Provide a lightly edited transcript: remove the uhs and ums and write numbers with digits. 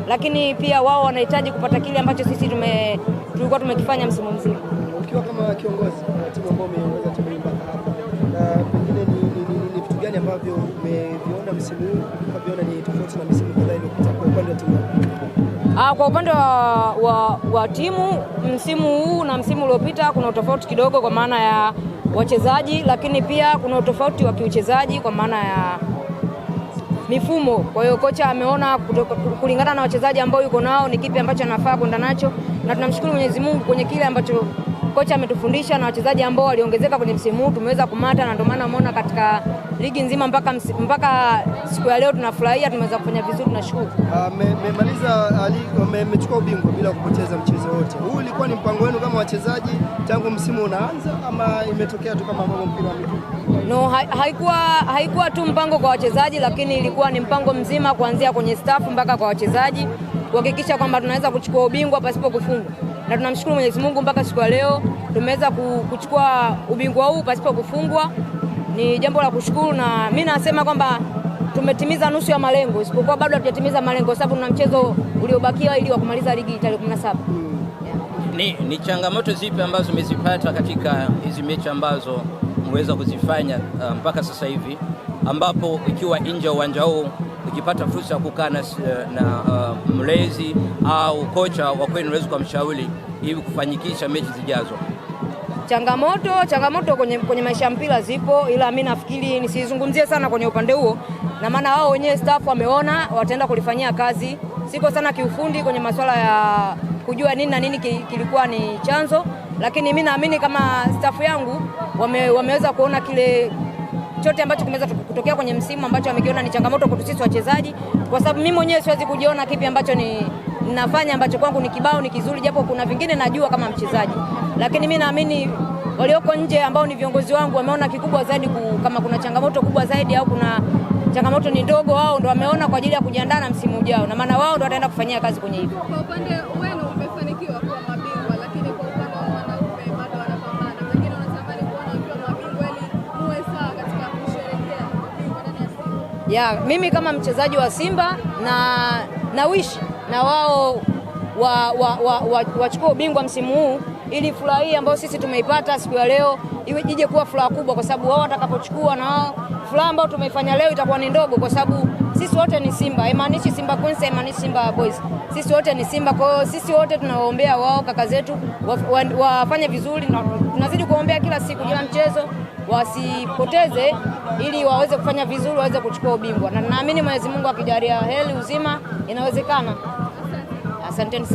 lakini pia wao wanahitaji kupata kile ambacho sisi tulikuwa tumekifanya msimu mzima. Ukiwa kama kiongozi wa timu ambayo umeongoza timu hii mpaka hapa, pengine ni vitu gani ambavyo umeviona msimu huu ukaviona ni tofauti na misimu kadhaa iliyopita kwa upande wa timu? Kwa upande wa timu, msimu huu na msimu uliopita kuna utofauti kidogo kwa maana ya wachezaji, lakini pia kuna utofauti wa kiuchezaji kwa maana ya mifumo. Kwa hiyo kocha ameona kulingana na wachezaji ambao yuko nao ni kipi ambacho anafaa kwenda nacho, na tunamshukuru Mwenyezi Mungu kwenye kile ambacho kocha ametufundisha, na wachezaji ambao waliongezeka kwenye msimu huu tumeweza kumata, na ndio maana umeona katika ligi nzima mpaka siku ya leo tunafurahia, tumeweza kufanya vizuri, tunashukuru. Mmechukua ubingwa bila kupoteza mchezo wote. Huu ulikuwa ni mpango wenu kama wachezaji tangu msimu unaanza, ama imetokea tu kama mambo mpira wa miguu? No, haikuwa tu mpango kwa wachezaji, lakini ilikuwa ni mpango mzima kuanzia kwenye staff mpaka kwa wachezaji kuhakikisha kwamba tunaweza kuchukua ubingwa pasipo kufungwa. Na tunamshukuru Mwenyezi Mungu mpaka siku ya leo tumeweza kuchukua ubingwa huu pasipo kufungwa. Ni jambo la kushukuru, na mimi nasema kwamba tumetimiza nusu ya malengo, isipokuwa bado hatujatimiza malengo sababu tuna mchezo uliobakia ili wa kumaliza ligi tarehe 17. Ni changamoto zipi ambazo umezipata katika hizi mechi ambazo mweza kuzifanya mpaka sasa hivi, ambapo ikiwa nje uwanja huu ukipata fursa ya kukaa na mlezi au kocha wa kwenu unaweza kumshauri ili kufanyikisha mechi zijazo? Changamoto kwenye maisha ya mpira zipo, ila mimi nafikiri nisizungumzie sana kwenye upande huo, na maana wao wenyewe staff wameona wataenda kulifanyia kazi. Siko sana kiufundi kwenye masuala ya kujua nini na nini kilikuwa ni chanzo, lakini mimi naamini kama staff yangu wameweza kuona kile chote ambacho kimeweza kutokea kwenye msimu ambacho wamekiona ni changamoto kwa sisi wachezaji, kwa sababu mimi mwenyewe siwezi kujiona kipi ambacho ninafanya ambacho kwangu ni kibao ni kizuri, japo kuna vingine najua kama mchezaji, lakini mimi naamini walioko nje ambao ni viongozi wangu wameona kikubwa zaidi kama kuna changamoto kubwa zaidi au kuna changamoto ni ndogo, wao ndo wameona kwa ajili ya kujiandaa na msimu ujao, na maana wao ndo wataenda kufanyia kazi kwenye hivyo. Kwa upande wenu umefanikiwa kuwa mabingwa, lakini kwa upande wa wanaume bado wanapambana. Wengine wanatamani kuona wakiwa mabingwa ili muwe sawa katika kusherehekea ubingwa ndani ya Simba. Mimi kama mchezaji wa Simba na wish na wao wachukue ubingwa msimu huu ili furaha hii ambayo sisi tumeipata siku ya leo ije kuwa furaha kubwa, kwa sababu wao watakapochukua na wao furaha ambayo tumeifanya leo itakuwa ni ndogo, kwa sababu sisi wote ni Simba. Haimaanishi Simba Queens, haimaanishi Simba Boys. Sisi wote ni Simba. Kwa hiyo sisi wote tunawaombea wao kaka zetu wafanye vizuri, na tunazidi kuombea kila siku kila mchezo wasipoteze ili waweze kufanya vizuri, waweze kuchukua ubingwa, na naamini Mwenyezi Mungu akijalia heri uzima inawezekana. Asanteni.